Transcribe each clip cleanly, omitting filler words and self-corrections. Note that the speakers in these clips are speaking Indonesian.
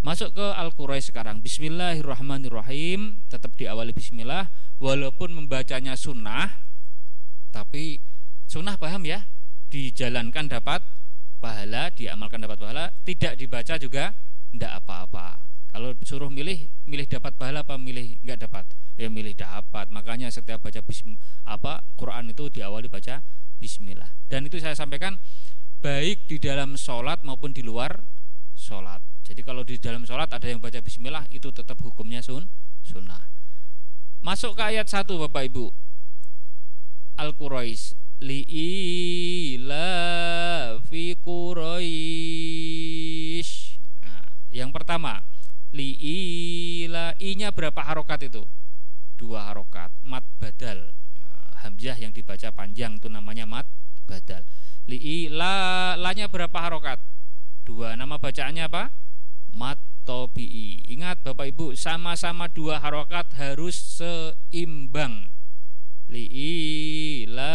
Masuk ke Al-Quraish sekarang. Bismillahirrahmanirrahim, tetap diawali bismillah, walaupun membacanya sunnah, tapi sunnah paham ya, dijalankan dapat pahala, diamalkan dapat pahala, tidak dibaca juga tidak apa-apa. Kalau suruh milih dapat pahala apa milih nggak dapat? Ya milih dapat. Makanya setiap baca Quran itu diawali baca bismillah. Dan itu saya sampaikan baik di dalam sholat maupun di luar sholat. Jadi kalau di dalam sholat ada yang baca bismillah, itu tetap hukumnya sunnah. Masuk ke ayat 1 Bapak Ibu. Al-Quraish li'ila fi Quraish. Nah, yang pertama li'ila, i-nya berapa harokat itu? 2 harokat. Mad badal. Nah, hamzah yang dibaca panjang itu namanya mad badal. Li'ila, la-nya berapa harokat? 2. Nama bacaannya apa? Mad tobi'i. Ingat Bapak Ibu, sama-sama 2 harokat harus seimbang. Li'ila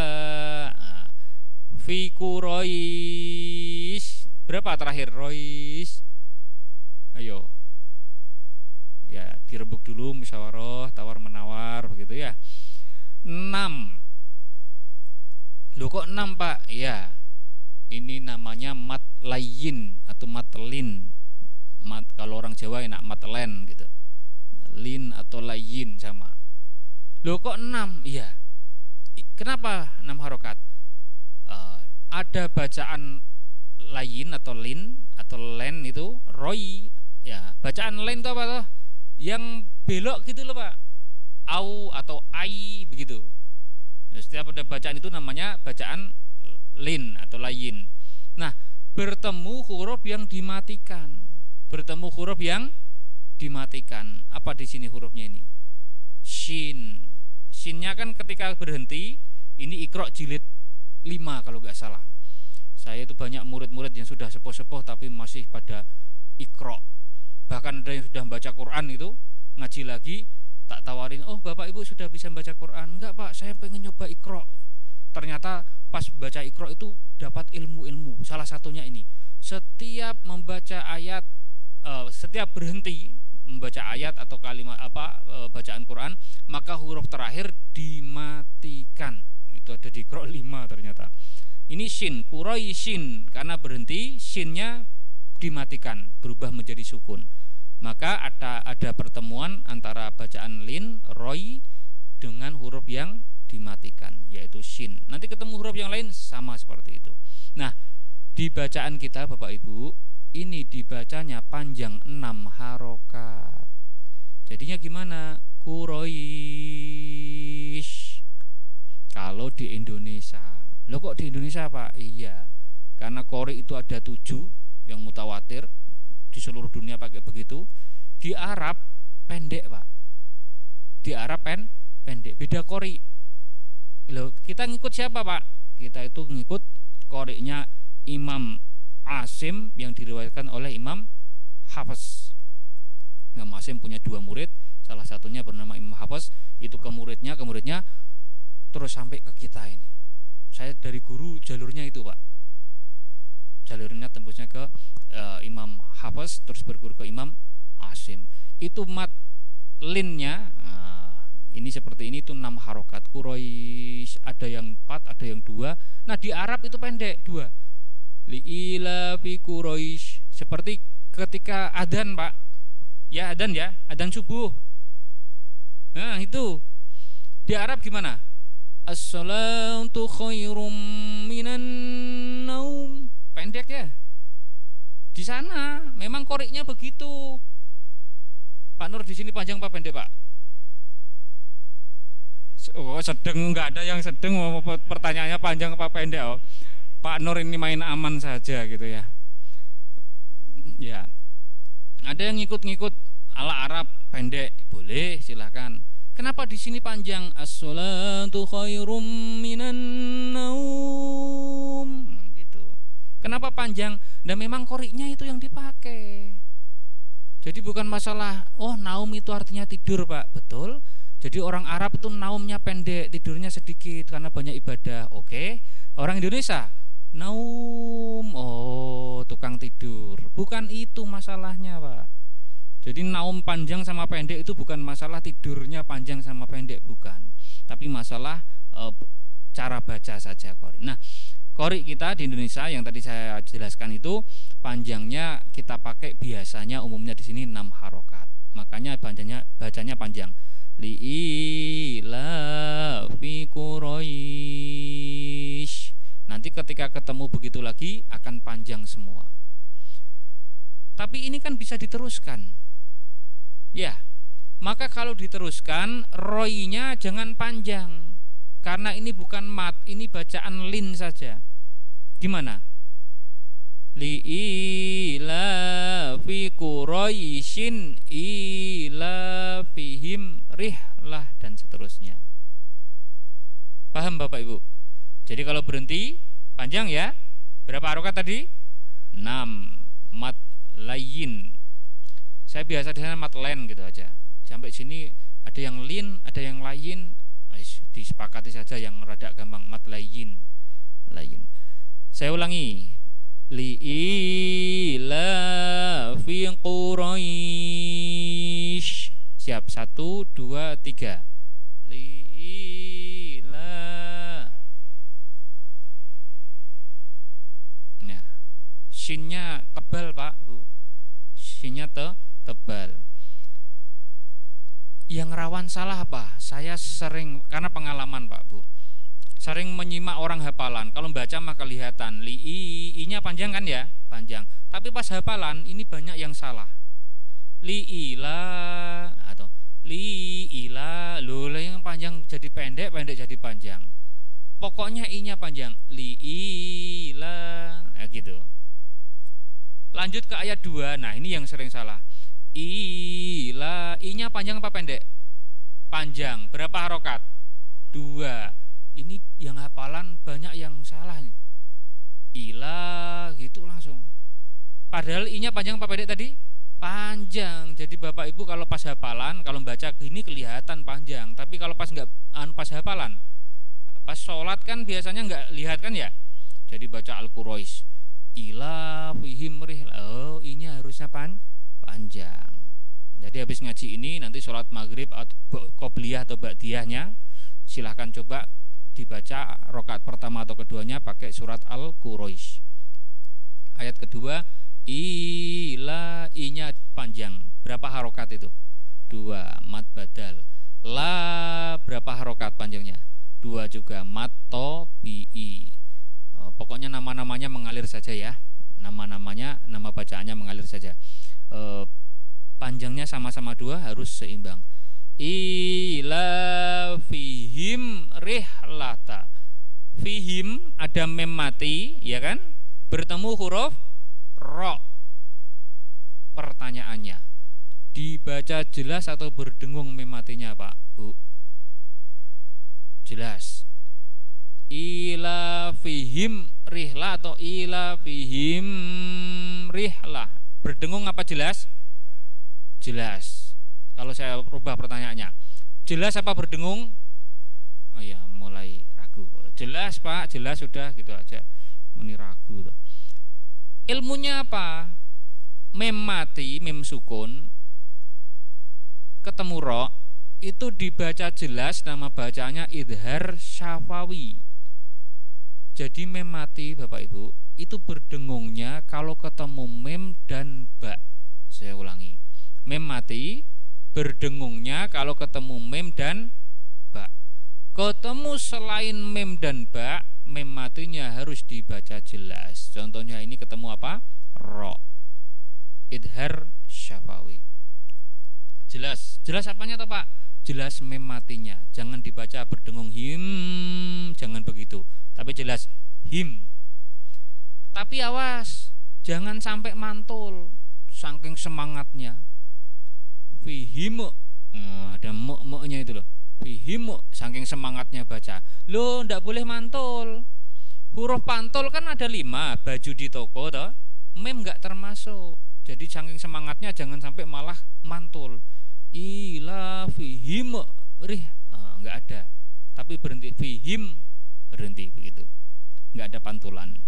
fi Quraish. Berapa terakhir? Rois. Ayo. Ya, direbuk dulu, musyawarah, tawar menawar begitu ya. 6. Loh kok 6 Pak? Ya. Ini namanya mat layin atau mat lin. Mat, kalau orang Jawa enak mat len gitu. Lin atau layin sama. Loh kok 6? Iya. Kenapa 6 harokat? Ada bacaan layin atau lin atau len itu roi. Ya, bacaan len itu apa toh? Yang belok gitu loh Pak. Au atau ai begitu. Ya, setiap ada bacaan itu namanya bacaan lin atau layin. Nah, bertemu huruf yang dimatikan. Bertemu huruf yang dimatikan. Apa di sini hurufnya ini? Shin. Shinnya kan ketika berhenti, ini Iqra jilid 5 kalau nggak salah. Saya itu banyak murid-murid yang sudah sepuh-sepuh tapi masih pada Iqra. Bahkan ada yang sudah membaca Quran itu ngaji lagi, tak tawarin, oh Bapak Ibu sudah bisa membaca Quran? Enggak Pak, saya pengen nyoba Iqra. Ternyata pas baca Iqra itu dapat ilmu-ilmu. Salah satunya ini, setiap membaca ayat, setiap berhenti membaca ayat atau kalimat bacaan Quran, maka huruf terakhir dimatikan. Itu ada di Iqra 5 ternyata. Ini shin, Quraishin, karena berhenti shinnya dimatikan, berubah menjadi sukun. Maka ada pertemuan antara bacaan lin, roi dengan huruf yang dimatikan, yaitu shin. Nanti ketemu huruf yang lain sama seperti itu. Nah, di bacaan kita Bapak Ibu, ini dibacanya panjang 6 harokat. Jadinya gimana? Quraish. Kalau di Indonesia, loh kok di Indonesia Pak? Iya, karena qori itu ada 7 yang mutawatir di seluruh dunia pakai begitu. Di Arab pendek Pak. Di Arab pendek, beda qori. Loh, kita ngikut siapa Pak? Kita itu ngikut qori'nya Imam Asim yang diriwayatkan oleh Imam Hafiz. Imam Asim punya 2 murid, salah satunya bernama Imam Hafiz. Itu ke muridnya terus sampai ke kita ini. Saya dari guru jalurnya itu Pak. Jalurnya tembusnya ke Imam Hafiz, terus berguru ke Imam Asim. Itu mat linnya ini seperti ini, itu 6 harokat. Quraish, ada yang 4, ada yang 2. Nah di Arab itu pendek 2. Li'ila fi Quraish. Seperti ketika adzan Pak. Ya adzan ya, adzan subuh. Nah itu di Arab gimana? As-salatu khairum minan naum. Pendek ya. Di sana memang koriknya begitu. Pak Nur di sini panjang Pak pendek Pak? Oh sedang, nggak ada yang sedang. Pertanyaannya panjang apa pendek? Oh. Pak Nur ini main aman saja gitu ya. Ya. Ada yang ngikut-ngikut ala Arab pendek, boleh silahkan. Kenapa di sini panjang? As-salatu khairum minan naum. Gitu. Kenapa panjang? Dan memang koriknya itu yang dipakai. Jadi bukan masalah, oh naum itu artinya tidur Pak. Betul. Jadi orang Arab itu naumnya pendek, tidurnya sedikit karena banyak ibadah. Oke. Orang Indonesia naum, oh tukang tidur. Bukan itu masalahnya Pak. Jadi naum panjang sama pendek itu bukan masalah tidurnya panjang sama pendek, bukan, tapi masalah cara baca saja qori. Nah, qori kita di Indonesia yang tadi saya jelaskan itu panjangnya kita pakai biasanya umumnya di sini 6 harokat. Makanya bacanya panjang. Li'ila fi Quraisy. Nanti ketika ketemu begitu lagi akan panjang semua. Tapi ini kan bisa diteruskan. Ya. Maka kalau diteruskan roinya jangan panjang. Karena ini bukan mat, ini bacaan lin saja. Gimana? Li'ila fi Quraisyin ila fihim rihlah dan seterusnya. Paham Bapak Ibu? Jadi kalau berhenti panjang ya. Berapa harokat tadi? 6. Mat layin. Saya biasa di sana mat len gitu aja. Sampai sini ada yang lin, ada yang layin. Disepakati saja yang rada gampang, mat layin. Saya ulangi. Li'ila fi Quraisy. Siap, 1, 2, 3. Li'ila. Nah, sinnya tebal Pak Bu. Sinnya tebal. Yang rawan salah apa? Saya sering, karena pengalaman Pak Bu, sering menyimak orang hafalan. Kalau baca mah kelihatan i-nya panjang kan ya, panjang. Tapi pas hafalan ini banyak yang salah. Li'ila atau li'ila, loh yang panjang jadi pendek, pendek jadi panjang. Pokoknya i-nya panjang. Li'ila, gitu. Lanjut ke ayat 2. Nah, ini yang sering salah. Ila, i-nya panjang apa pendek? Panjang. Berapa harokat? 2. Ini yang hafalan banyak yang salah nih. Ila gitu langsung. Padahal i-nya panjang apa pendek tadi? Panjang. Jadi Bapak Ibu kalau pas hafalan, kalau baca gini kelihatan panjang. Tapi kalau pas pas hafalan, pas sholat kan biasanya nggak lihat kan ya. Jadi baca Al-Quraisy. Ila fihim rih. Oh, i-nya harusnya panjang. Jadi habis ngaji ini nanti sholat maghrib atau qobliyah atau ba'diyahnya silahkan coba dibaca rakaat pertama atau keduanya pakai surat Al-Quraisy. Ayat kedua, ila, i-nya panjang. Berapa harokat itu? 2. Mad badal. La, berapa harokat panjangnya? 2 juga. Mad tobi'i. Pokoknya nama-namanya mengalir saja ya. Nama-namanya, nama bacaannya mengalir saja. Panjangnya sama-sama 2 harus seimbang. Ila fihim rihlata. Fihim ada mem mati, ya kan? Bertemu huruf ro. Pertanyaannya, dibaca jelas atau berdengung mem matinya Pak Bu? Jelas. Ila fihim rihlah atau ila fihim rihlah. Berdengung apa jelas? Jelas. Kalau saya rubah pertanyaannya, jelas apa berdengung? Oh ya, mulai ragu. Jelas Pak, jelas sudah gitu aja. Ini ragu tuh. Ilmunya apa? Mem mati, mem sukun ketemu ro itu dibaca jelas, nama bacanya idhar syafawi. Jadi mem mati Bapak Ibu itu berdengungnya kalau ketemu mem dan ba. Saya ulangi. Mem mati berdengungnya kalau ketemu mem dan ba. Ketemu selain mem dan ba, mem matinya harus dibaca jelas. Contohnya ini ketemu apa? Ro. Idhar syafawi. Jelas. Jelas apanya toh Pak? Jelas mem matinya. Jangan dibaca berdengung him, jangan begitu. Tapi jelas him. Tapi awas, jangan sampai mantul saking semangatnya. Fihim, ada mek-meknya itu loh. Fihim, saking semangatnya baca. Loh, ndak boleh mantul. Huruf pantul kan ada 5, baju di toko toh. Mem nggak termasuk. Jadi saking semangatnya jangan sampai malah mantul. Ila fihim rih, nggak ada. Tapi berhenti fihim, berhenti begitu. Nggak ada pantulan.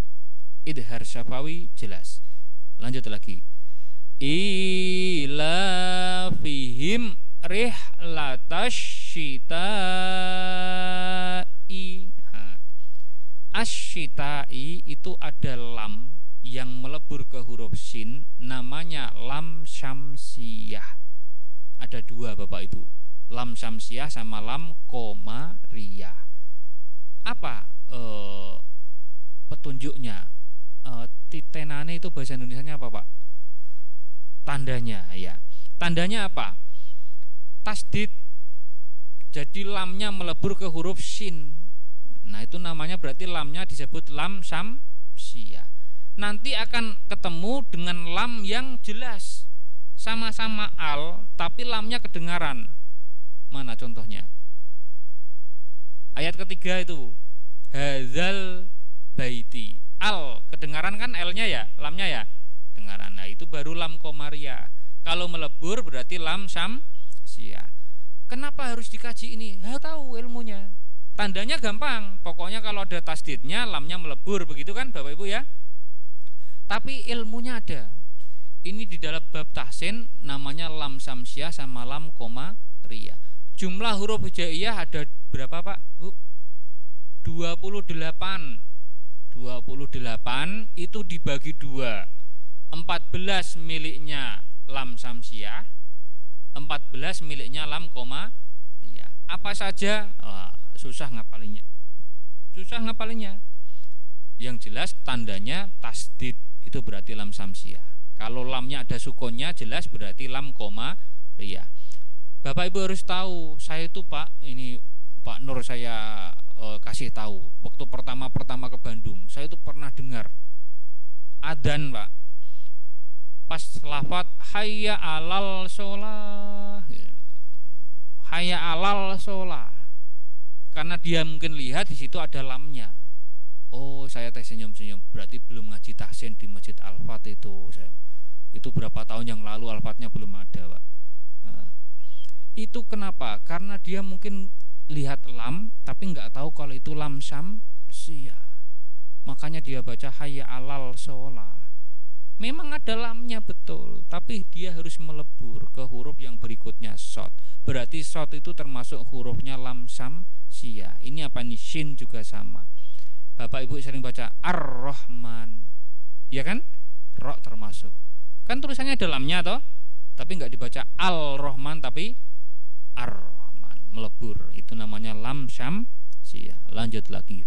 Idhar syafawi jelas. Lanjut lagi. Ila rihlatasyita'i. Asyita'i itu ada lam yang melebur ke huruf sin, namanya lam syamsiyah. Ada dua Bapak Ibu, lam syamsiyah sama lam komariyah. Apa petunjuknya? Titenane itu bahasa Indonesianya apa Pak? Tandanya ya. Tandanya apa? Tasdid. Jadi lamnya melebur ke huruf sin. Nah itu namanya berarti lamnya disebut lam syamsiyah. Nanti akan ketemu dengan lam yang jelas, sama-sama al tapi lamnya kedengaran. Mana contohnya? Ayat ketiga itu, hadzal baiti. Al kedengaran kan, L-nya ya, lamnya ya kedengaran. Nah itu baru lam komariyah. Kalau melebur berarti lam syamsiyah. Kenapa harus dikaji ini? Tahu ilmunya. Tandanya gampang. Pokoknya kalau ada tasdidnya lamnya melebur, begitu kan Bapak Ibu ya. Tapi ilmunya ada. Ini di dalam bab tahsin namanya lam syamsiyah sama lam komariyah. Jumlah huruf hijaiyah ada berapa Pak Bu? 28. 28 itu dibagi dua. 14 miliknya lam syamsiyah, 14 miliknya lam komariyah. Apa saja? Susah ngapalinya. Yang jelas tandanya tasdid, itu berarti lam syamsiyah. Kalau lamnya ada sukunnya jelas berarti lam komariyah. Bapak Ibu harus tahu, saya itu Pak, ini Pak Nur saya kasih tahu. Waktu pertama ke Bandung, saya itu pernah dengar adzan Pak. Pas lafaz hayya alal sholah, hayya alal sholah. Karena dia mungkin lihat di situ ada lamnya. Oh, saya teh senyum-senyum. Berarti belum ngaji tahsin di Masjid Al-Fat itu. Itu berapa tahun yang lalu Al-Fatnya belum ada, Pak. Itu kenapa? Karena dia mungkin lihat lam tapi nggak tahu kalau itu lam syamsiyah. Makanya dia baca hayya alal sholah. Memang ada lamnya betul, tapi dia harus melebur ke huruf yang berikutnya shad. Berarti shad itu termasuk hurufnya lam syamsiyah. Ini apa nih? Shin juga sama. Bapak Ibu sering baca Ar-Rahman, ya kan? Ro termasuk. Kan tulisannya ada lamnya toh, tapi nggak dibaca Al-Rahman tapi Ar-Rahman, melebur. Itu namanya lam syamsiyah. Lanjut lagi.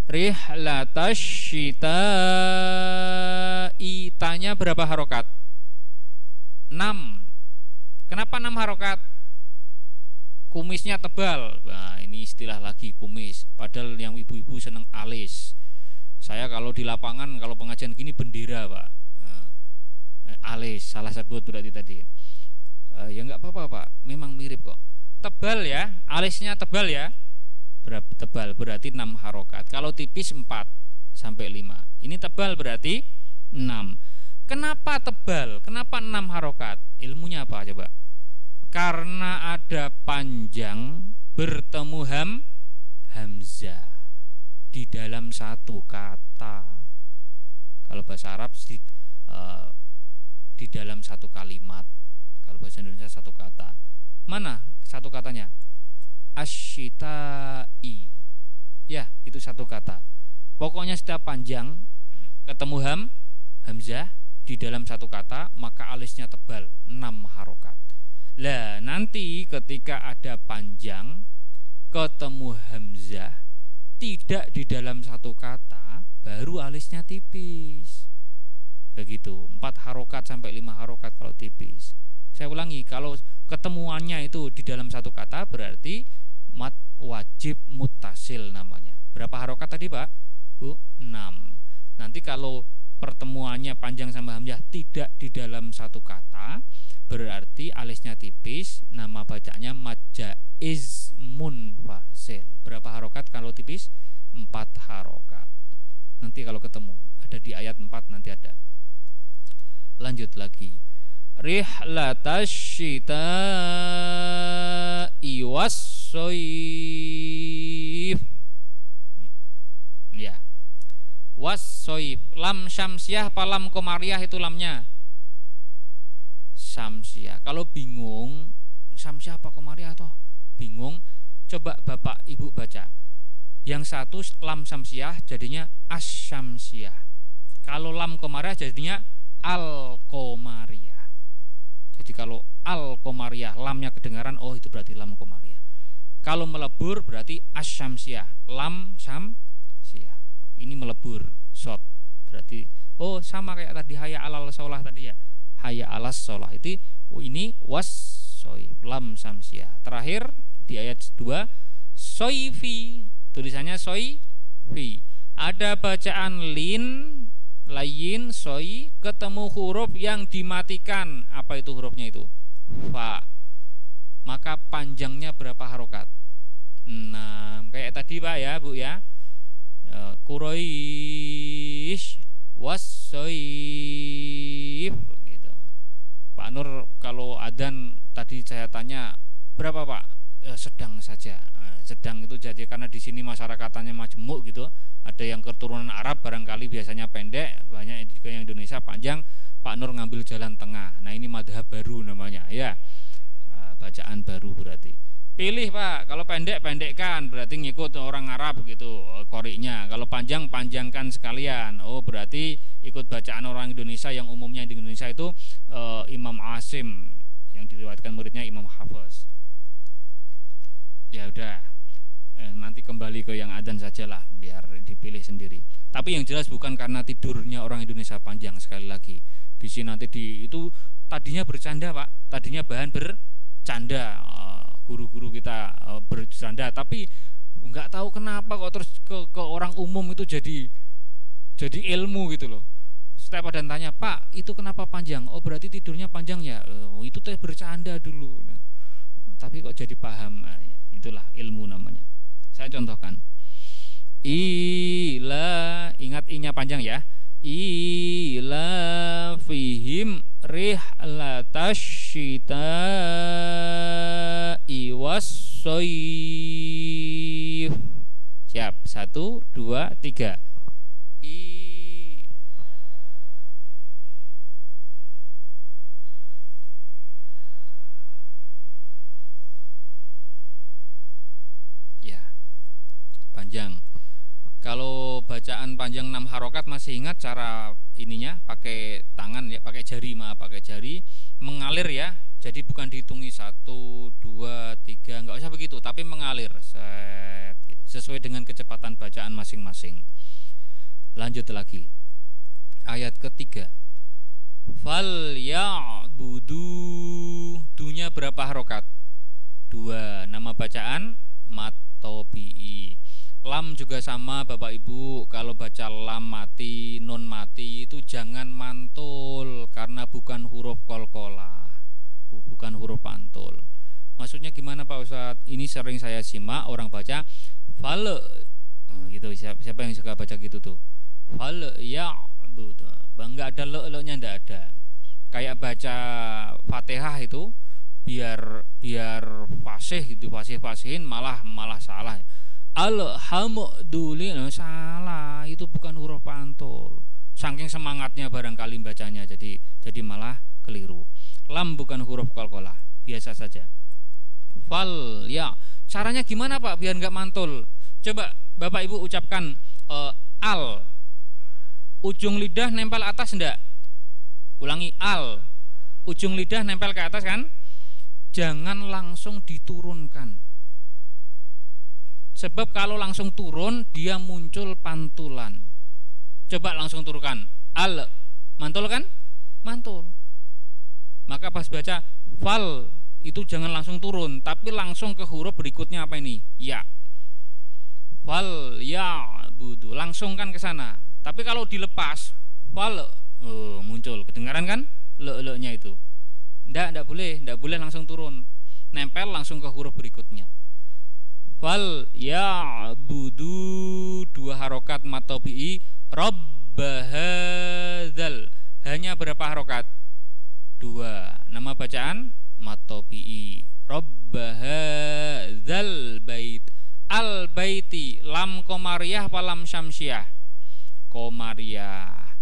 Rihlatasyita'i, tanya berapa harokat? 6. Kenapa 6 harokat? Kumisnya tebal. Nah, ini istilah lagi kumis. Padahal yang ibu-ibu seneng alis. Saya kalau di lapangan, kalau pengajian gini bendera, Pak. Alis, salah satu berarti tadi. Ya nggak apa-apa, Pak. Memang mirip kok. Tebal ya, alisnya tebal ya. Tebal berarti 6 harokat. Kalau tipis 4 sampai 5. Ini tebal berarti 6. Kenapa tebal? Kenapa 6 harokat? Ilmunya apa coba? Karena ada panjang bertemu hamzah di dalam satu kata. Kalau bahasa Arab di dalam satu kalimat. Kalau bahasa Indonesia satu kata. Mana satu katanya? Asyita'i. Ya, itu satu kata. Pokoknya setiap panjang ketemu hamzah di dalam satu kata, maka alisnya tebal, 6 harokat. Lah, nanti ketika ada panjang ketemu hamzah tidak di dalam satu kata, baru alisnya tipis. Begitu, 4 harokat sampai 5 harokat kalau tipis. Saya ulangi, kalau ketemuannya itu di dalam satu kata berarti mat wajib muttasil namanya. Berapa harokat tadi Pak? 6. Nanti kalau pertemuannya panjang sama hamzah tidak di dalam satu kata, berarti alisnya tipis, nama bacanya mad jaiz munfasil. Berapa harokat kalau tipis? 4 harokat. Nanti kalau ketemu ada di ayat 4 nanti ada. Lanjut lagi. Rihlatasyita'i was-soif. Ya. Was-soif. Lam syamsiyah apa lam komariyah itu lamnya? samsiah. Kalau bingung samsiah apa komariah toh bingung, coba Bapak Ibu baca. Yang satu lam samsiah jadinya as-samsiah. Kalau lam komariah jadinya al-komariah. Jadi kalau al-komariah lamnya kedengaran, oh itu berarti lam komariah. Kalau melebur berarti as-samsiah, lam samsiah. Ini melebur, shot. Berarti oh sama kayak tadi hayya alal sholah tadi ya. Hayya alas sholah itu ini was-soif, lam samsiah. Terakhir di ayat 2 soifi, tulisannya soifi. Ada bacaan lin, layin, soi, ketemu huruf yang dimatikan. Apa itu hurufnya itu? Fa. Maka panjangnya berapa harokat? 6. Kayak tadi Pak ya Bu ya. Quraisy was-soif gitu. Pak Nur kalau adzan tadi saya tanya berapa Pak? Sedang saja. Sedang itu jadi karena di sini masyarakatnya majemuk gitu. Ada yang keturunan Arab barangkali biasanya pendek, banyak juga yang Indonesia panjang. Pak Nur ngambil jalan tengah. Nah ini madhab baru namanya ya. Bacaan baru berarti. Pilih Pak, kalau pendek pendekkan berarti ngikut orang Arab gitu koriknya. Kalau panjang panjangkan sekalian. Oh berarti ikut bacaan orang Indonesia yang umumnya di Indonesia itu Imam Asim yang diriwayatkan muridnya Imam Hafiz. Ya udah, nanti kembali ke yang adzan sajalah biar dipilih sendiri. Tapi yang jelas bukan karena tidurnya orang Indonesia panjang, sekali lagi. Di sini nanti itu tadinya bercanda Pak, tadinya bahan bercanda. Guru-guru kita bercanda, tapi nggak tahu kenapa kok terus ke orang umum itu jadi ilmu gitu loh. Setiap ada yang tanya, Pak itu kenapa panjang? Oh berarti tidurnya panjang ya? Itu teh bercanda dulu. Nah, tapi kok jadi paham? Nah, ya, itulah ilmu namanya. Saya contohkan. Ila, ingat i-nya panjang ya. Ila fihim rihlatasyita'i was-soif. Siap, 1, 2, 3. Ya, panjang. Kalau bacaan panjang 6 harokat masih ingat cara ininya, pakai tangan ya, pakai jari pakai jari mengalir ya. Jadi bukan dihitungi 1, 2, 3, nggak usah begitu, tapi mengalir set, gitu, sesuai dengan kecepatan bacaan masing-masing. Lanjut lagi, ayat ketiga. Fal ya'budu, dunya berapa harokat? 2. Nama bacaan matobi'i. Lam juga sama Bapak Ibu, kalau baca lam mati, nun mati itu jangan mantul karena bukan huruf qalqalah, bukan huruf pantul. Maksudnya gimana Pak Ustadz? Ini sering saya simak orang baca fal gitu. Siapa yang suka baca gitu tuh? Fal ya bu, enggak ada le-nya, enggak ada. Kayak baca Fatihah itu biar fasih gitu, fasih-fasihin malah salah. Alhamdulillah salah, itu bukan huruf pantul. Saking semangatnya barangkali bacanya jadi malah keliru. Lam bukan huruf qalqalah, biasa saja. Fal ya, caranya gimana Pak biar nggak mantul? Coba Bapak Ibu ucapkan al. Ujung lidah nempel atas enggak? Ulangi, al. Ujung lidah nempel ke atas kan? Jangan langsung diturunkan. Sebab kalau langsung turun dia muncul pantulan. Coba langsung turunkan. Al. Mantul kan? Mantul. Maka pas baca fal itu jangan langsung turun, tapi langsung ke huruf berikutnya apa ini? Ya. Fal ya budu. Langsung kan ke sana. Tapi kalau dilepas fal muncul. Kedengaran kan? Le-nya itu. Enggak boleh langsung turun. Nempel langsung ke huruf berikutnya. Fal ya'budu, 2 harokat matobi'i. Rabbahadzal, hanya berapa harokat? 2. Nama bacaan matobi'i. Rabbahadzal bait. Al baiti, lam komariah apa lam syamsiah? Komariah.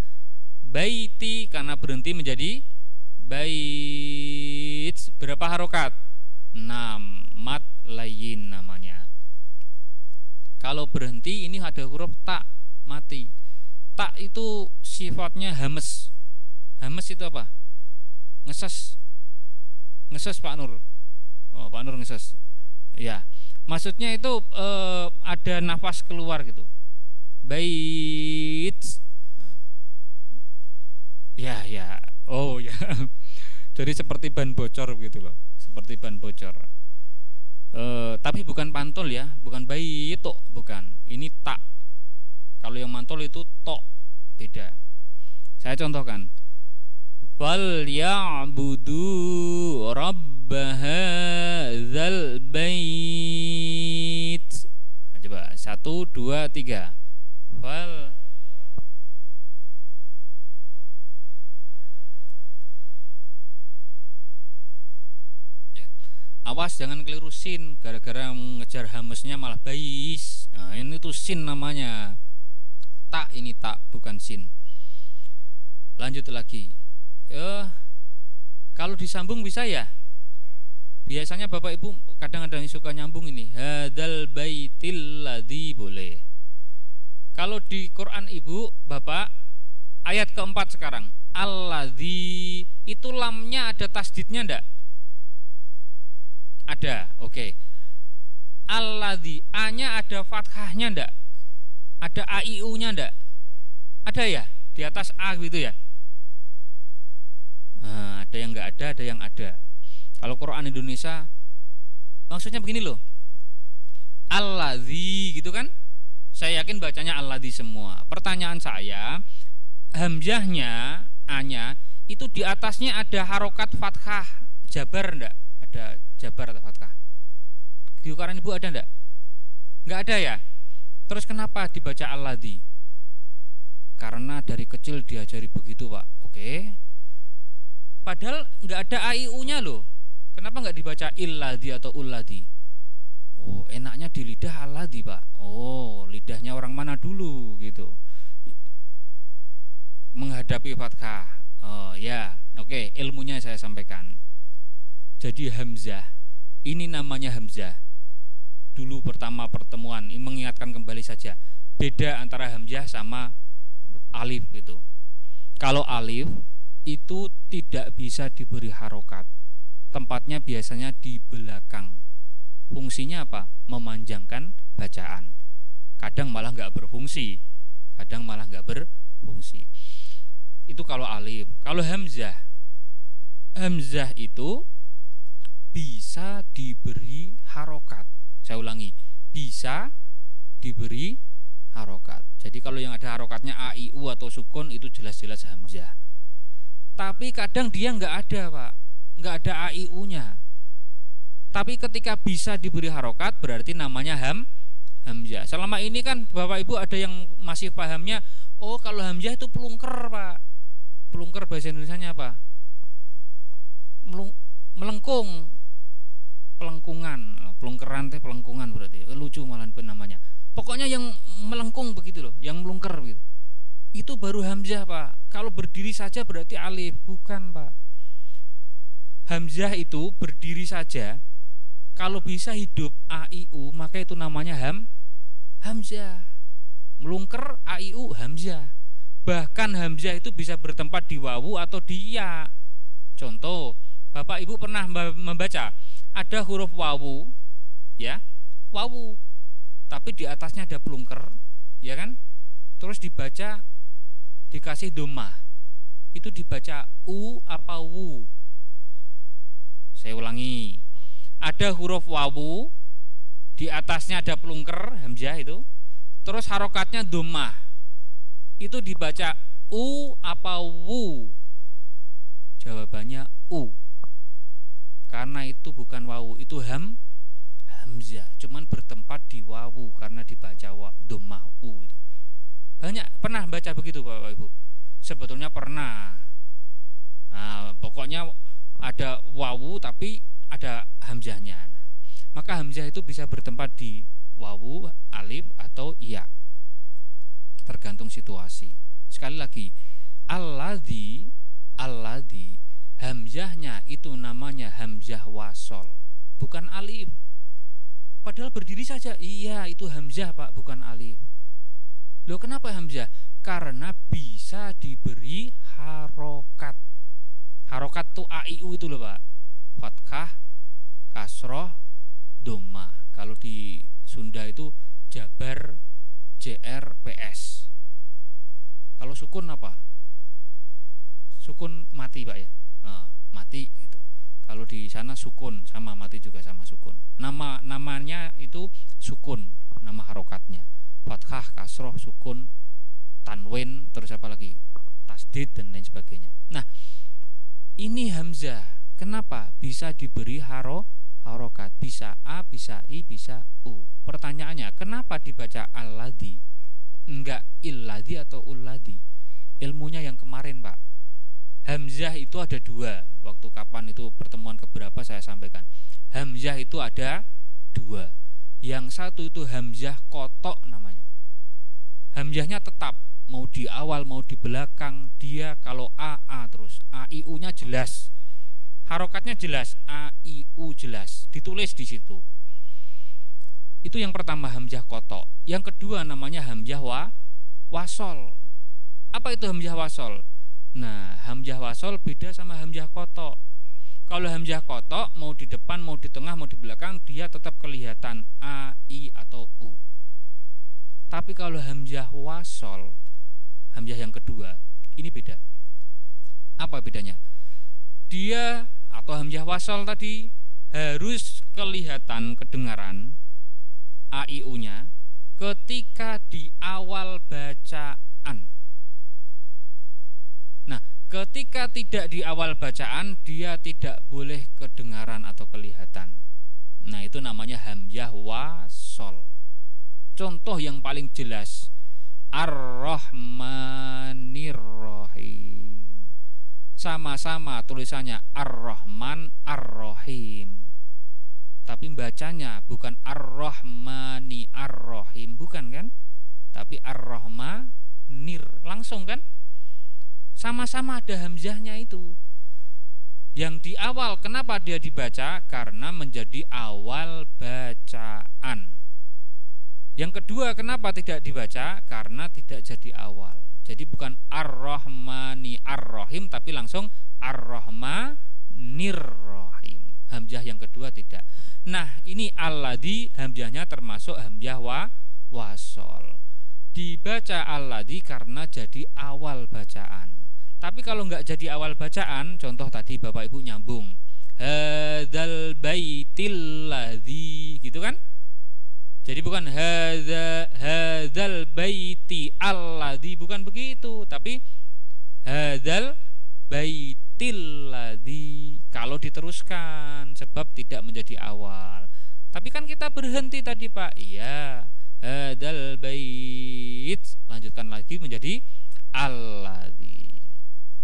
Baiti karena berhenti menjadi bait. Berapa harokat? 6. Mad layyin namanya. Kalau berhenti ini ada huruf ta, mati. Ta itu sifatnya hames. Hames itu apa? Ngeses. Ngeses Pak Nur. Oh, Pak Nur ngeses. Ya. Maksudnya itu ada nafas keluar gitu. Bait. Ya, ya. Oh, ya. Jadi seperti ban bocor gitu loh. Seperti ban bocor. Tapi bukan pantol ya, bukan bait tok, bukan. Ini tak. Kalau yang mantol itu tok, beda. Saya contohkan. Fal ya'budu rabb hadzal bait. Coba 1 2 3. Fal ya. Awas jangan keliru sin, gara-gara mengejar hamesnya malah bais. Nah, ini tuh sin namanya. Tak, ini tak, bukan sin. Lanjut lagi. Kalau disambung bisa ya. Biasanya Bapak Ibu kadang-kadang suka nyambung ini. Hadzal baitil ladzi, boleh. Kalau di Quran Ibu, Bapak, ayat keempat sekarang. Alladzi, itu lamnya ada tasdidnya enggak? Ada, oke. Alladzi, A-nya ada fathahnya enggak? Ada AIU-nya enggak? Ada ya? Di atas A gitu ya? Nah, ada yang enggak ada yang ada. Kalau Quran Indonesia maksudnya begini loh. Alladzi gitu kan? Saya yakin bacanya alladzi semua. Pertanyaan saya, hamzahnya, A-nya itu di atasnya ada harokat fathah, jabar enggak? Ada jabar atau fathah? Di Quran Ibu ada enggak? Enggak ada ya? Terus kenapa dibaca alladzi? Karena dari kecil diajari begitu, Pak. Oke. Padahal enggak ada AIU-nya loh. Kenapa enggak dibaca illadzi atau ulladzi? Oh, enaknya di lidah alladzi, Pak. Oh, lidahnya orang mana dulu gitu. Menghadapi fathah. Oh, ya. Oke, ilmunya saya sampaikan. Jadi hamzah, ini namanya hamzah. Dulu pertama pertemuan, ini mengingatkan kembali saja. Beda antara hamzah sama alif itu. Kalau alif itu tidak bisa diberi harokat. Tempatnya biasanya di belakang. Fungsinya apa? Memanjangkan bacaan. Kadang malah nggak berfungsi. Kadang malah nggak berfungsi. Itu kalau alif. Kalau hamzah, hamzah itu bisa diberi harokat. Saya ulangi, bisa diberi harokat. Jadi kalau yang ada harokatnya a, i, u atau sukun itu jelas-jelas hamzah. Tapi kadang dia nggak ada, Pak, nggak ada a, i, u-nya. Tapi ketika bisa diberi harokat berarti namanya hamzah. Selama ini kan Bapak Ibu ada yang masih pahamnya, oh kalau hamzah itu pelungker, Pak. Pelungker bahasa Indonesianya apa? Melengkung. Pelengkungan, pelungkeran teh pelengkungan berarti. Lucu malah namanya. Pokoknya yang melengkung begitu loh, yang melungker gitu. Itu baru hamzah, Pak. Kalau berdiri saja berarti alif, bukan, Pak. Hamzah itu berdiri saja. Kalau bisa hidup a, i, u, maka itu namanya hamzah. Melungker a, i, u, hamzah. Bahkan hamzah itu bisa bertempat di wawu atau di ya. Contoh, Bapak Ibu pernah membaca ada huruf wawu, ya, wawu, tapi di atasnya ada pelungker, ya kan? Terus dibaca, dikasih dhammah, itu dibaca u apa wu? Saya ulangi, ada huruf wawu, di atasnya ada pelungker, hamzah itu, terus harokatnya dhammah, itu dibaca u apa wu? Jawabannya u. Karena itu bukan wawu, itu hamzah, cuman bertempat di wawu karena dibaca dhammah u itu. Banyak pernah baca begitu Bapak Ibu? Sebetulnya pernah. Nah, pokoknya ada wawu tapi ada hamzahnya. Nah, maka hamzah itu bisa bertempat di wawu, alif atau iya. Tergantung situasi. Sekali lagi, alladzi Hamzahnya itu namanya hamzah wasol, bukan alif. Padahal berdiri saja, iya itu hamzah Pak, bukan alif. Loh kenapa hamzah? Karena bisa diberi harokat. Harokat tuh AIU itu loh Pak. Fathah, kasroh, doma. Kalau di Sunda itu jabar, JR, PS. Kalau sukun apa? Sukun mati Pak ya, mati gitu. Kalau di sana sukun sama mati juga sama sukun. Namanya itu sukun, nama harokatnya. Fathah, kasroh, sukun, tanwin, terus apa lagi? Tasdid dan lain sebagainya. Nah, ini hamzah. Kenapa bisa diberi harokat? Bisa a, bisa i, bisa u. Pertanyaannya, kenapa dibaca alladzi? Enggak illadzi atau ulladzi? Ilmunya yang kemarin Pak. Hamzah itu ada dua. Waktu kapan itu pertemuan keberapa saya sampaikan. Hamzah itu ada dua. Yang satu itu hamzah kotok namanya. Hamzahnya tetap, mau di awal mau di belakang, dia kalau a terus. A I U nya jelas. Harokatnya jelas, A I U jelas, ditulis di situ. Itu yang pertama hamzah kotok. Yang kedua namanya hamzah wasol. Apa itu hamzah wasol? Nah, hamzah wasol beda sama hamzah kotok. Kalau hamzah kotok mau di depan, mau di tengah, mau di belakang, dia tetap kelihatan A, I atau U. Tapi kalau hamzah wasol, hamzah yang kedua, ini beda. Apa bedanya? Dia atau hamzah wasol tadi harus kelihatan kedengaran A, I, U-nya ketika di awal bacaan. Nah, ketika tidak di awal bacaan, dia tidak boleh kedengaran atau kelihatan. Nah, itu namanya hamzah wasol. Contoh yang paling jelas, Ar-Rahmanir-Rahim. Sama-sama tulisannya Ar-Rahman, Ar-Rahim. Tapi bacanya bukan Ar-Rahmani, Ar-Rahim, bukan kan? Tapi Ar-Rahmanir, langsung kan? Sama-sama ada hamzahnya itu. Yang di awal, kenapa dia dibaca? Karena menjadi awal bacaan. Yang kedua, kenapa tidak dibaca? Karena tidak jadi awal. Jadi bukan Ar-Rahmani Ar-Rahim, tapi langsung Ar-Rahmanir-Rahim. Hamzah yang kedua tidak. Nah, ini alladzi hamzahnya termasuk hamzah wasol. Dibaca alladzi karena jadi awal bacaan. Tapi kalau nggak jadi awal bacaan, contoh tadi Bapak Ibu nyambung hadzal baitil ladzi, gitu kan? Jadi bukan hadzal baiti alladzi, bukan begitu, tapi hadzal baitil ladzi kalau diteruskan, sebab tidak menjadi awal. Tapi kan kita berhenti tadi Pak. Iya, hadzal bait, lanjutkan lagi menjadi alladzi.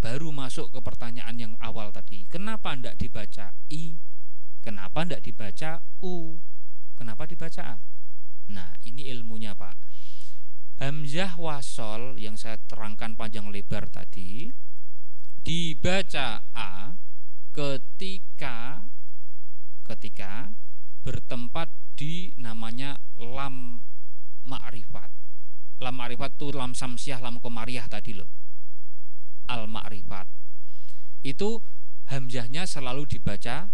Baru masuk ke pertanyaan yang awal tadi. Kenapa tidak dibaca I? Kenapa tidak dibaca U? Kenapa dibaca A? Nah, ini ilmunya Pak. Hamzah wasol yang saya terangkan panjang lebar tadi dibaca A ketika bertempat di namanya lam ma'rifat. Lam ma'rifat itu lam samsiah, lam komariah tadi loh. Al-ma'rifat itu hamzahnya selalu dibaca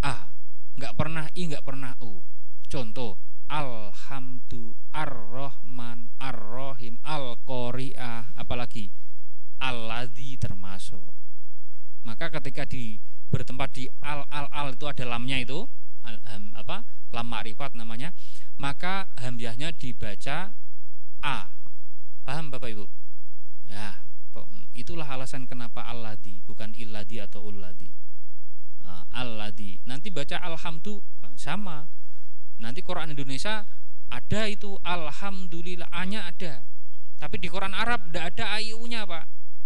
A, nggak pernah I, nggak pernah U. Contoh, alhamdu, ar-rahman, ar-rahim, al-qari'ah, apalagi alladzi termasuk. Maka ketika bertempat di al itu ada lamnya itu, lam ma'rifat namanya, maka hamzahnya dibaca A. Paham Bapak Ibu? Ya, itulah alasan kenapa alladzi bukan illadzi atau ulladzi. Alladzi. Nanti baca alhamdu sama. Nanti Quran Indonesia ada itu alhamdulillah, A-nya ada. Tapi di Quran Arab tidak ada AIU-nya Pak.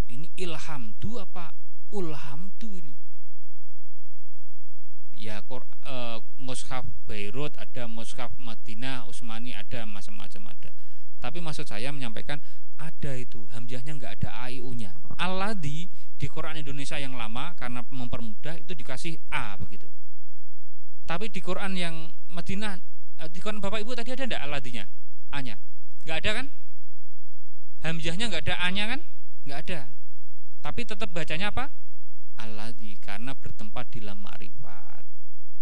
Ini ilhamdu apa ulhamdu ini? Ya, mushaf Beirut ada, mushaf Madinah, Utsmani ada, macam-macam ada. Tapi maksud saya menyampaikan ada itu hamzahnya nggak ada AIU-nya. Alladzi Di Quran Indonesia yang lama karena mempermudah itu dikasih A begitu. Tapi di Quran yang Madinah, di Quran Bapak Ibu tadi ada enggak aladinya? A-nya? Enggak ada kan? Hamzahnya enggak ada, A-nya kan? Enggak ada. Tapi tetap bacanya apa? Alladzi, karena bertempat di lam ma'rifat.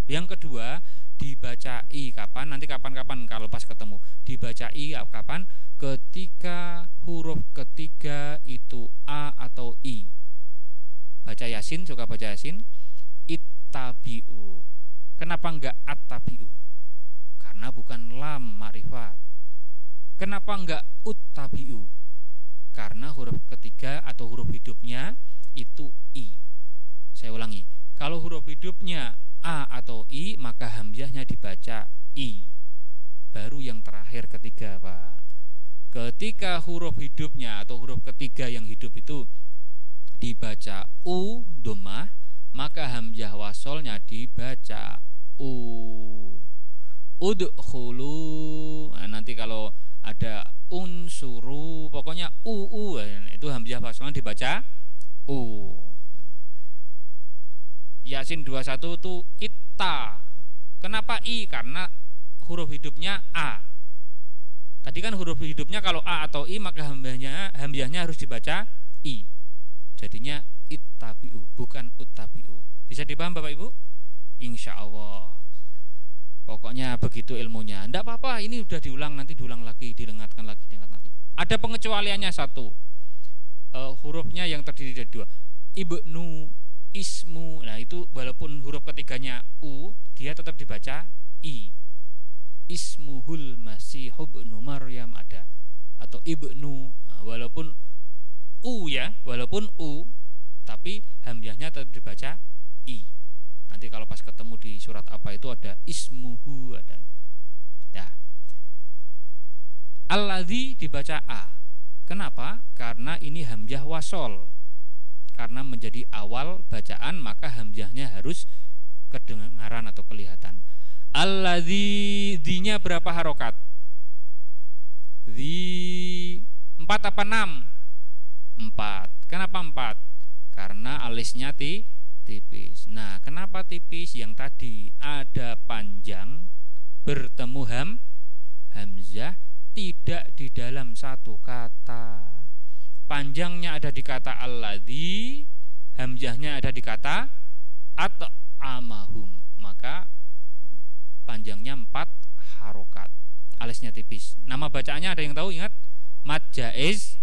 Yang kedua, dibacai kapan? Nanti kapan-kapan kalau pas ketemu. Dibacai kapan? Ketika huruf ketiga itu A atau I. Baca Yasin, suka baca Yasin. Ittabi'u. Kenapa enggak attabi'u? Karena bukan lam ma'rifat. Kenapa enggak uttabi'u? Karena huruf ketiga atau huruf hidupnya itu I. Saya ulangi, kalau huruf hidupnya A atau I, maka hamzahnya dibaca I. Baru yang terakhir ketiga, Pak. Ketika huruf hidupnya atau huruf ketiga yang hidup itu dibaca U dhammah, maka hamzah wasolnya dibaca U. Udkhulu. Nah, nanti kalau ada unsuru, pokoknya itu hamzah wasolnya dibaca U. Yasin 21 itu itta. Kenapa I? Karena huruf hidupnya A. Tadi kan huruf hidupnya kalau A atau I, maka hamzahnya harus dibaca I. Jadinya ittabi'u, bukan uttabi'u. Bisa dipaham Bapak Ibu? Insya Allah. Pokoknya begitu ilmunya. Tidak apa-apa, ini udah diulang, nanti diulang lagi, diingatkan lagi. Ada pengecualiannya satu. Hurufnya yang terdiri dari dua. Ibnu, ismu. Nah itu walaupun huruf ketiganya U, dia tetap dibaca I. Ismuhul masih ibnu Maryam ada. Atau ibnu, nah, walaupun U ya, walaupun U, tapi hamzahnya tetap dibaca I. Nanti kalau pas ketemu di surat apa itu ada ismuhu, ada. Ya. Alladzi dibaca A. Kenapa? Karena ini hamzah wasol. Karena menjadi awal bacaan, maka hamzahnya harus kedengaran atau kelihatan. Alladzi, dinya berapa harokat? Di 4 apa 6? 4. Kenapa 4? Karena alisnya tipis. Nah, kenapa tipis? Yang tadi ada panjang bertemu hamzah tidak di dalam satu kata. Panjangnya ada di kata alladzi, hamzahnya ada di kata at'amahum. Maka panjangnya 4 harokat. Alisnya tipis. Nama bacaannya ada yang tahu? Ingat? Mad jaiz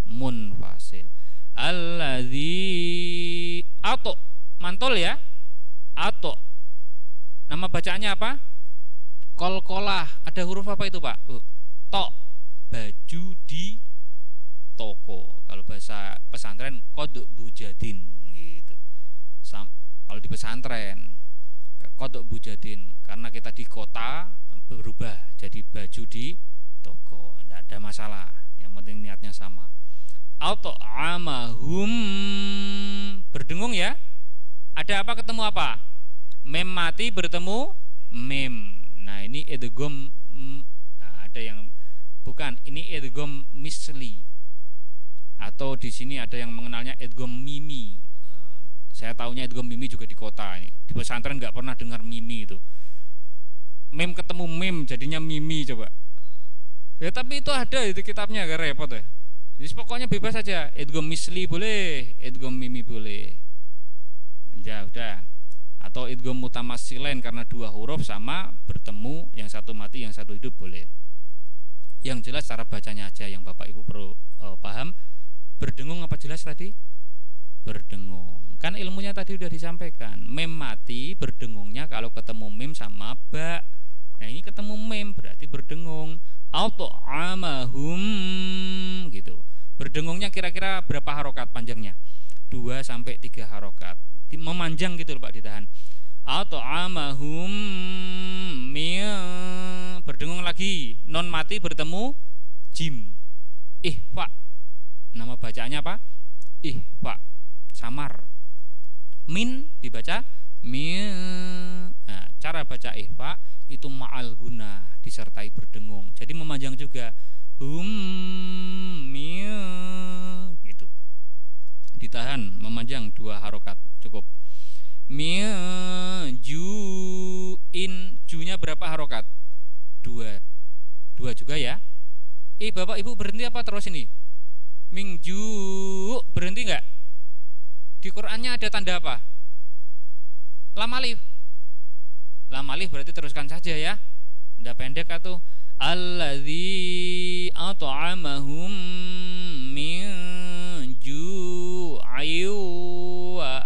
munfasil. Alladzi atau mantul ya? Atau nama bacaannya apa? Kolkolah. Ada huruf apa itu Pak? Tok. Baju di toko. Kalau bahasa pesantren kodok bujadin gitu. Kalau di pesantren kodok bujadin, karena kita di kota berubah jadi baju di toko. Tidak ada masalah. Yang penting niatnya sama. Auto amahum, berdengung ya. Ada apa ketemu apa? Mem mati bertemu mem. Nah ini idgham. Nah, ada yang bukan. Ini idgham misli. Atau di sini ada yang mengenalnya idgham mimi. Nah, saya tahunya idgham mimi juga di kota. Di pesantren nggak pernah dengar mimi itu. Mem ketemu mem jadinya mimi coba. Ya tapi itu ada itu kitabnya, agak repot ya. Jadi pokoknya bebas saja. Idgham misli boleh, idgham mimi boleh. Ya udah. Atau idgham mutamatsilain karena 2 huruf sama bertemu, yang satu mati yang satu hidup boleh. Yang jelas cara bacanya aja yang Bapak Ibu perlu paham. Berdengung apa jelas tadi? Berdengung. Kan ilmunya tadi udah disampaikan. Mem mati berdengungnya kalau ketemu mem sama ba. Nah ini ketemu mem berarti berdengung. Auto amahum gitu. Berdengungnya kira-kira berapa harokat panjangnya? 2 sampai 3 harokat. Memanjang gitu loh Pak, ditahan. Auto amahum berdengung lagi. Non mati bertemu jim. Ihfa. Nama bacaannya apa? Ihfa. Samar. Min dibaca min. Nah, cara baca ihfa itu ma'al guna, disertai berdengung. Jadi memanjang juga. Gitu. ditahan, memanjang 2 harokat cukup. Min ju'in, junya berapa harokat? 2 juga ya. Bapak ibu berhenti apa terus ini? Min ju, berhenti enggak? Di Qur'annya ada tanda apa? Lam alif. Lam alif berarti teruskan saja ya. Ndak pendek atau alladzi at'amahum min ju'in wa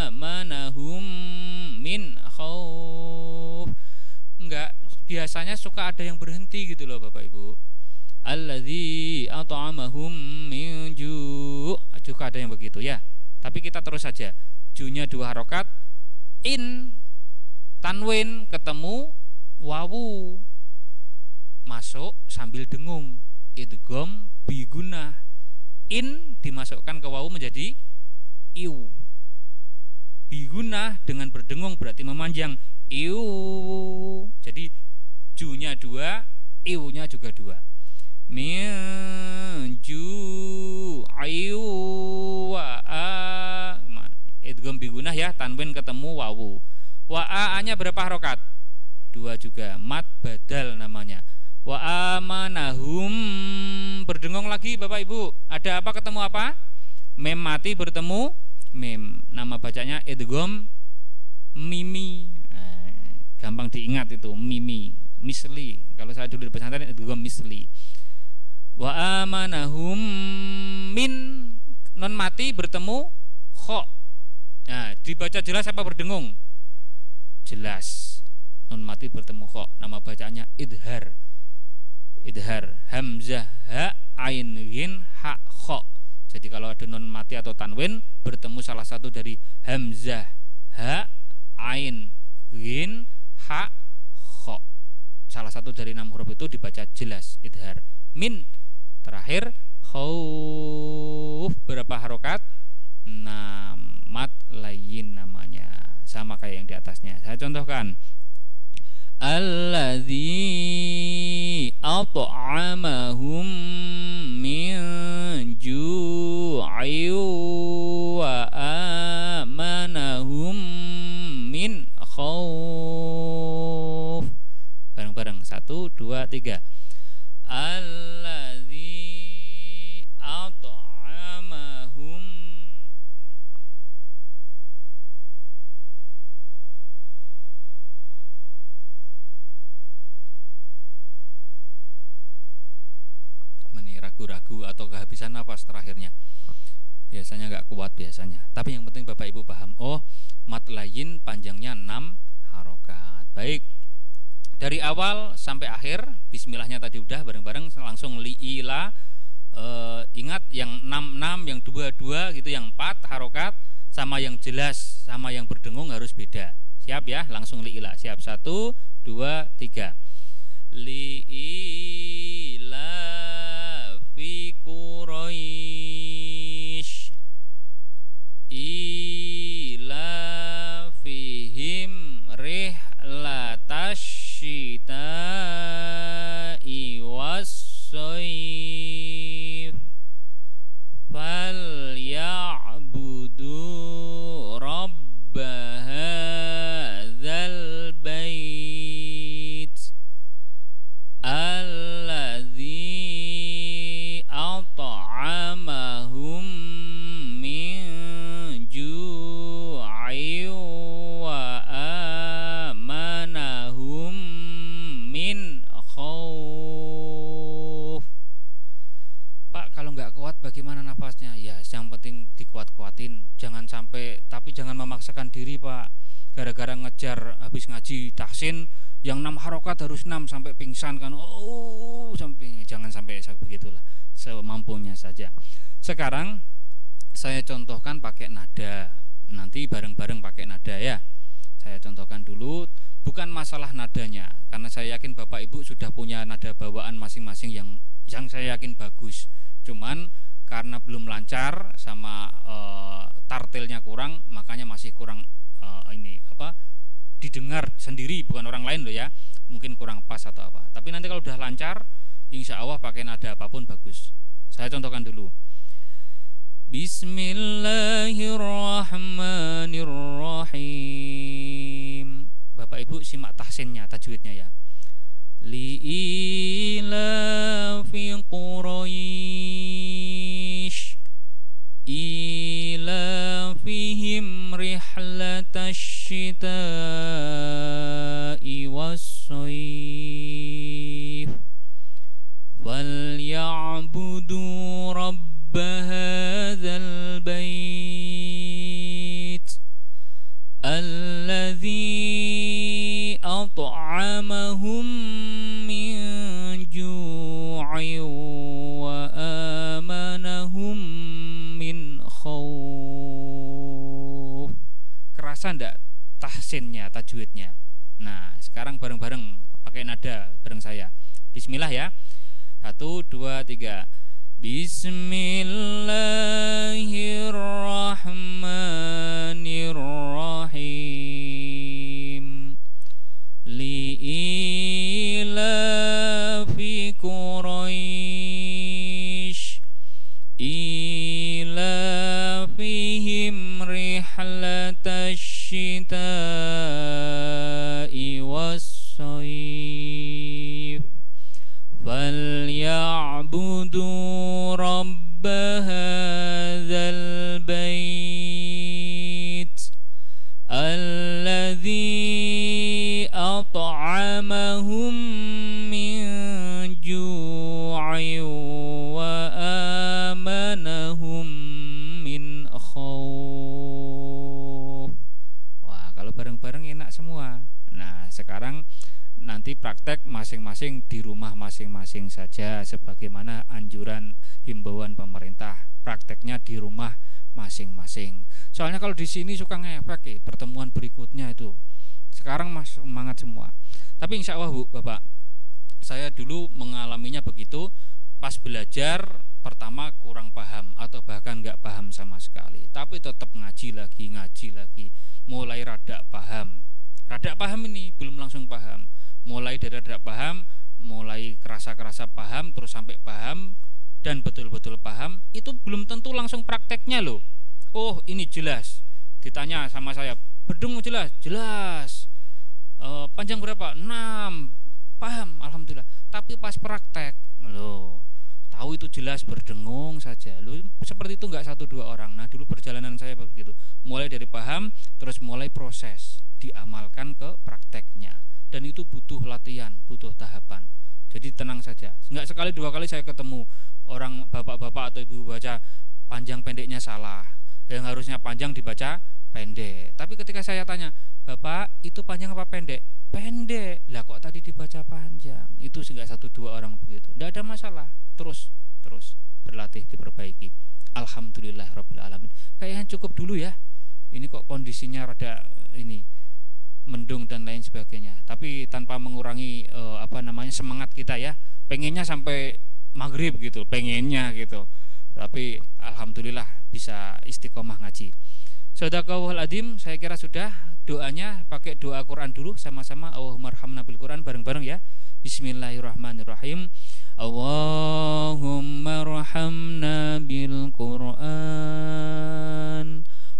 amanahum min khauf. Enggak, biasanya suka ada yang berhenti gitu loh Bapak Ibu. Alladzi at'amahum min ju', juga ada yang begitu ya. Tapi kita terus saja. Junya 2 harokat, in tanwin ketemu wawu masuk sambil dengung, idgham bigunah. In dimasukkan ke wawu menjadi iu. Bigunah dengan berdengung berarti memanjang, iu. Jadi junya 2, iunya juga 2. Min ju ayu wa a, idgham bigunah ya, tanwin ketemu wawu. Wa a nya berapa harokat? 2 juga, mat badal namanya. Wa amanahum, berdengung lagi Bapak Ibu. Ada apa ketemu apa? Mem mati bertemu mem. Nama bacanya idgham mimi. Gampang diingat itu, mimi, misli. Kalau saya dulu di pesantren idgham misli. Wa amanahum min, non mati bertemu kho. Nah, dibaca jelas apa berdengung? Jelas. Non mati bertemu kho. Nama bacanya idhar. Idhar, hamzah ha ain ghin ha kho. Jadi kalau ada non mati atau tanwin bertemu salah satu dari hamzah ha ain ghin ha kho, salah satu dari 6 huruf itu dibaca jelas, idhar. Min terakhir, khauf berapa harokat? 6, mat layin namanya, sama kayak yang di atasnya. Saya contohkan, alladzi at'amahum min ju'in wa amanahum min khauf. Bareng-bareng, 1, 2, 3. Alladzi at'amahum. Ragu-ragu atau kehabisan nafas terakhirnya, biasanya nggak kuat biasanya. Tapi yang penting Bapak Ibu paham. Oh, mat layin panjangnya 6 harokat. Baik, dari awal sampai akhir bismillahnya tadi udah bareng-bareng, langsung li'ila. Ingat yang 6 yang 2 gitu, yang 4 harokat sama yang jelas sama yang berdengung harus beda. Siap ya, langsung li'ila. Siap, 1, 2, 3. Li'ila fi Quraisy ila fihim rihlatash syita'i was-sayf falyabudu rabb hadzal bait alladzi at'amahum min ju'in wa amanahum min khauf. Pak, kalau nggak kuat bagaimana nafasnya? Ya, yang penting dikuat-kuatin, jangan sampai, tapi jangan memaksakan diri Pak. Gara-gara ngejar habis ngaji tahsin yang 6 harokat harus 6 sampai pingsan kan. Oh, sampai, jangan sampai begitulah. Semampunya saja. Sekarang saya contohkan pakai nada. Nanti bareng-bareng pakai nada ya. Saya contohkan dulu, bukan masalah nadanya, karena saya yakin Bapak Ibu sudah punya nada bawaan masing-masing yang saya yakin bagus. Cuman karena belum lancar sama tartilnya kurang, makanya masih kurang didengar sendiri, bukan orang lain loh ya. Mungkin kurang pas atau apa. Tapi nanti kalau udah lancar, insya Allah pakai nada apapun bagus. Saya contohkan dulu. Bismillahirrahmanirrahim. Bapak Ibu simak tahsinnya, tajwidnya ya. Li'ilafi Quraisy ilafihim rihlatash syita'i was-sayf falyabudu rabb hadzal bait alladzi at'amahum min ju'in wa amanahum min khauf. Kerasa ndak tahsinnya, tajwidnya? Nah, sekarang bareng-bareng pakai nada bareng saya. Bismillah ya. 1, 2, 3. Bismillahirrahmanirrahim. Li'ilafi Quraisy ilafihim rihlatash syita'i was-sayf falyabudu rabb hadzal bait alladzi at'amahum min ju'in wa amanahum min khauf. Wah, kalau bareng-bareng enak semua. Nah, sekarang nanti praktek masing-masing di rumah masing-masing saja, sebagaimana anjuran himbauan pemerintah. Prakteknya di rumah masing-masing. Soalnya kalau di sini suka ngefek pertemuan berikutnya itu. Sekarang semangat semua. Tapi insya Allah Bu, Bapak, saya dulu mengalaminya begitu. Pas belajar pertama kurang paham atau bahkan nggak paham sama sekali. Tapi tetap ngaji lagi. Mulai rada paham ini belum langsung paham. Mulai dari rada paham, mulai kerasa paham, terus sampai paham dan betul-betul paham. Itu belum tentu langsung prakteknya loh. Oh ini jelas. Ditanya sama saya, bedung jelas. Panjang berapa? 6. Paham, alhamdulillah. Tapi pas praktek loh, tahu itu jelas berdengung saja. Loh, seperti itu nggak 1-2 orang. Nah dulu perjalanan saya begitu. Mulai dari paham, terus mulai proses diamalkan ke prakteknya. Dan itu butuh latihan, butuh tahapan. Jadi tenang saja. Nggak sekali 2 kali saya ketemu orang bapak-bapak atau ibu baca panjang pendeknya salah. Yang harusnya panjang dibaca pendek. Tapi ketika saya tanya, Bapak itu panjang apa pendek? Pendek. Lah kok tadi dibaca panjang? Itu nggak 1-2 orang begitu. Nggak ada masalah. Terus berlatih, diperbaiki. Alhamdulillahirabbil alamin. Kayaknya cukup dulu ya. Ini kok kondisinya rada ini mendung dan lain sebagainya. Tapi tanpa mengurangi semangat kita ya. Pengennya sampai maghrib gitu, pengennya gitu. Tapi alhamdulillah bisa istiqomah ngaji. Shadaqallahul adzim, saya kira sudah. Doanya pakai doa Quran dulu sama-sama. Allahummarhamna bil Quran bareng-bareng ya. Bismillahirrahmanirrahim. Allahumma rahamna bil Quran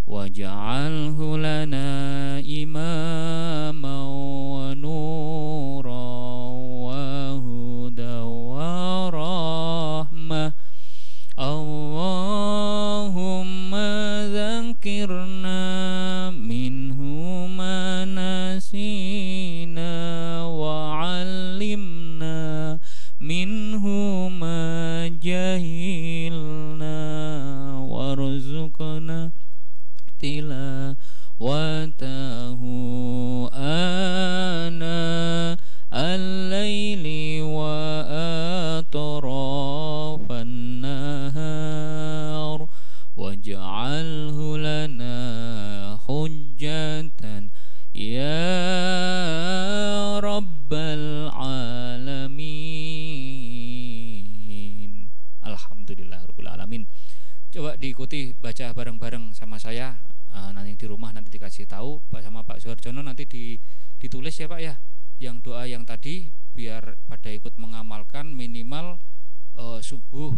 waj'alhu lana imaman wa nuran wa hudan wa rahmah. Allahumma dzakirna minhu ma nasina wa 'allimna minhu ma jahilna warzuqna tilawatahu ana al-laili wa atrafan nahar waj'alhu lana hujjatan ya rabbal alamin. Alhamdulillahirabbil alamin. Coba diikuti baca bareng-bareng sama saya. Nanti di rumah nanti dikasih tahu sama Pak Suharjono, nanti ditulis ya Pak ya, yang doa yang tadi biar pada ikut mengamalkan. Minimal subuh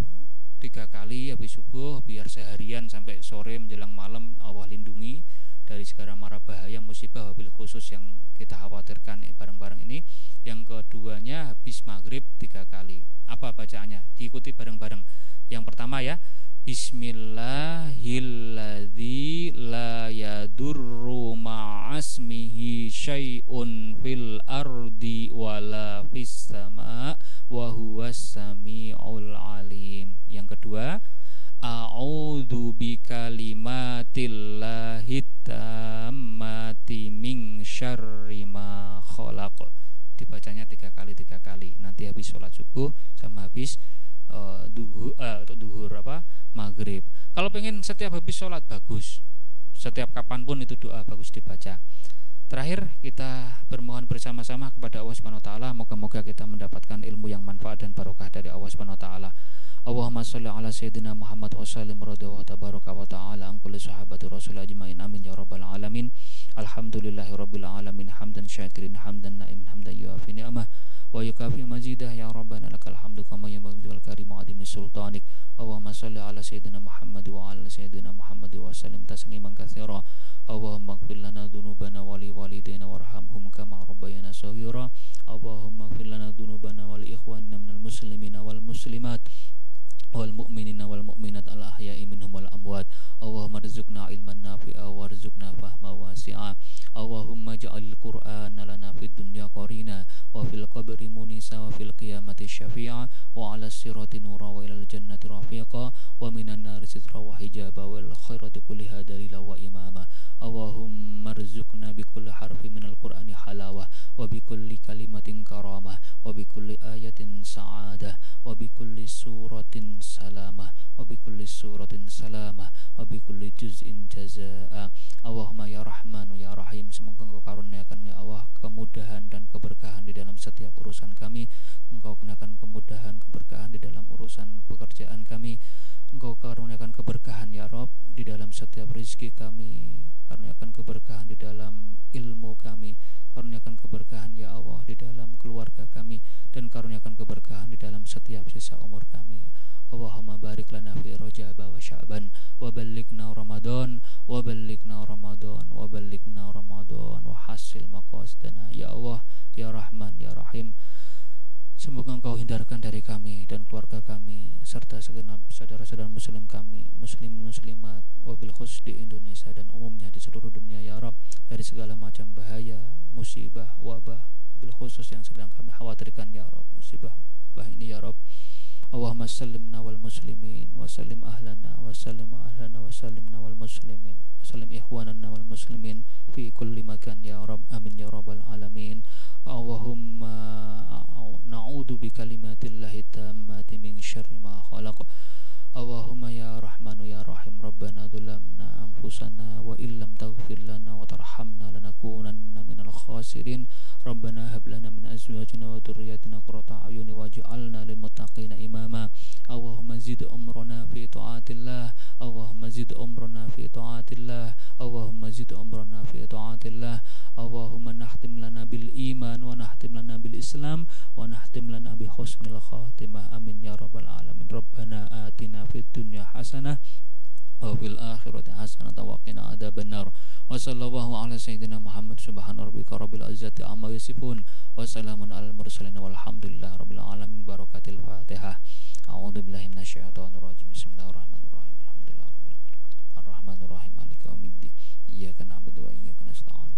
3 kali habis subuh, biar seharian sampai sore menjelang malam Allah lindungi dari segala mara bahaya, musibah, wabil khusus yang kita khawatirkan bareng-bareng ini. Yang keduanya habis maghrib 3 kali. Apa bacaannya? Diikuti bareng-bareng. Yang pertama ya, Bismillahilladzi la yadurru ma'asmihi syai'un fil ardi wala fis sama' wa huwas sami'ul alim. Yang kedua, A'udzu bikalimatillahi tammati min syarri ma khalaq. Dibacanya 3 kali 3 kali. Nanti habis sholat subuh sama habis duhur maghrib. Kalau pengen setiap habis sholat bagus. Setiap kapanpun itu doa bagus dibaca. Terakhir kita bermohon bersama-sama kepada Allah Subhanahu wa taala, moga-moga kita mendapatkan ilmu yang manfaat dan barokah dari Allah Subhanahu wa taala. Allahumma sholli ala sayyidina Muhammad wa sallim radhiyallahu tabaraka wa ta'ala an kulli sahabati rasul ajmain amin ya rabbal alamin. Alhamdulillahirabbil alamin hamdan syakirin hamdan na'imin hamdan yuafi ni'amah wa yukafi mazidah ya rabbana lakal hamdu kama yanbaghi wal karimu adimi sultanik. Allahumma sholli ala sayyidina Muhammad wa ala sayyidina Muhammad wa sallim tasliman katsira. Allahumma ighfir lana dzunubana wa li walidayna warhamhum kama rabbayana shaghira. Allahumma ighfir lana dzunubana wa li ikhwanina minal muslimina wal muslimat wal mu'minina wal mu'minat al ahya'i minhum wal amwat. Allahumma rizqna ilman nafi'a warzuqna fahma wasi'a. Allahumma ja'alil qur'ana lana fid dunya qarina wa fil qabri munisa wa fil qiyamati syafi'a wa 'ala sirati nura wa ilal jannati rafiqa wa minan nari sitra wa hijaba wal khairati kulliha dalila wa imama. Allahumma rizqna bi kulli harfin minal qur'ani halawah wa bi kulli kalimatin karamah wa bi kulli ayatin sa'adah wa bi kulli suratin salamah wa bi kulli suratin salamah wa bi kulli juz'in jazaa. Allahumma ya Rahmanu ya Rahim, semoga Engkau karuniakan ya Allah kemudahan dan keberkahan di dalam setiap urusan kami. Engkau kenakan kemudahan keberkahan di dalam urusan pekerjaan kami. Engkau karuniakan keberkahan ya Rabb di dalam setiap rezeki kami. Karuniakan keberkahan di dalam ilmu kami. Karuniakan keberkahan ya Allah di dalam keluarga kami, dan karuniakan keberkahan di dalam setiap sisa umur kami. Allahumma barik lana fi Rajab wa Sya'ban wa ballighna Ramadan wa ballighna Ramadan wa ballighna Ramadan wa hasil maqasidana ya Allah ya Rahman ya Rahim. Semoga Engkau hindarkan dari kami dan keluarga kami serta segenap saudara-saudara muslim kami, muslimin muslimat, wabil khusus di Indonesia dan umumnya di seluruh dunia ya Rabb, dari segala macam bahaya, musibah, wabah, wabil khusus yang sedang kami khawatirkan ya Rabb, musibah, wabah ini ya Rabb. Allahumma sallimna wal muslimin wa sallim ahlana wa sallim ahlana wa sallimna wal muslimin wa sallim ikhwanana wal muslimin fi kulli makan ya Rabb, amin ya rabbal alamin. Allahumma na'udzu bi kalimatillahi tammati min syarri ma khalaq. Allahumma ya Rahmanu ya Rahim, Rabbana dzulamna anfusana wa illam taghfir lana wa tarhamna lanakunanna minal khasirin. Rabbana hab lana min azwajina wa dhurriyyatina qurrata a'yun waj'alna lil muttaqina imama. Allahumma zid umrana fi ta'atillah. Allahumma zid umrana fi ta'atillah. Allahumma zid umrana fi ta'atillah. Allahumma nahtim lana bil iman wa nahtim lana bil islam wa nahtim lana bi husnil khatimah, amin ya rabbal alamin. Rabbana atina fid dunya hasanah wa fil akhirati hasanah wa qina adzabannar. Wa sallallahu ala sayyidina Muhammad subhana rabbika rabbil izzati amma yasifun wa salamun alal mursalin walhamdulillahi rabbil alamin. Barakatil Fatihah. A'udzu billahi minasyaitonir rajim. Bismillahirrahmanirrahim. Alhamdulillahi rabbil alamin arrahmanir rahim maliki yaumiddin. Iyyaka na'budu wa iyyaka nasta'in.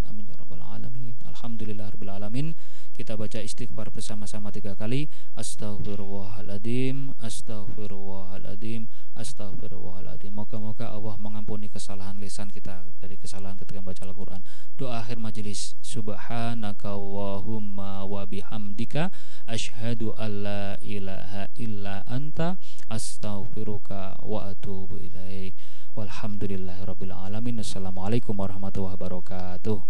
Amin ya rabbal alamin. Alhamdulillahirabbil alamin. Kita baca istighfar bersama-sama 3 kali. Astaghfirullahaladzim, astaghfirullahaladzim, astaghfirullahaladzim. Moga-moga Allah mengampuni kesalahan lisan kita dari kesalahan ketika membaca Al-Quran. Doa akhir majelis. Subhanaka Allahumma wa bihamdika asyhadu an la ilaha illa anta astaghfiruka wa atubu ilaik. Walhamdulillahirabbil alamin. Assalamualaikum warahmatullahi wabarakatuh.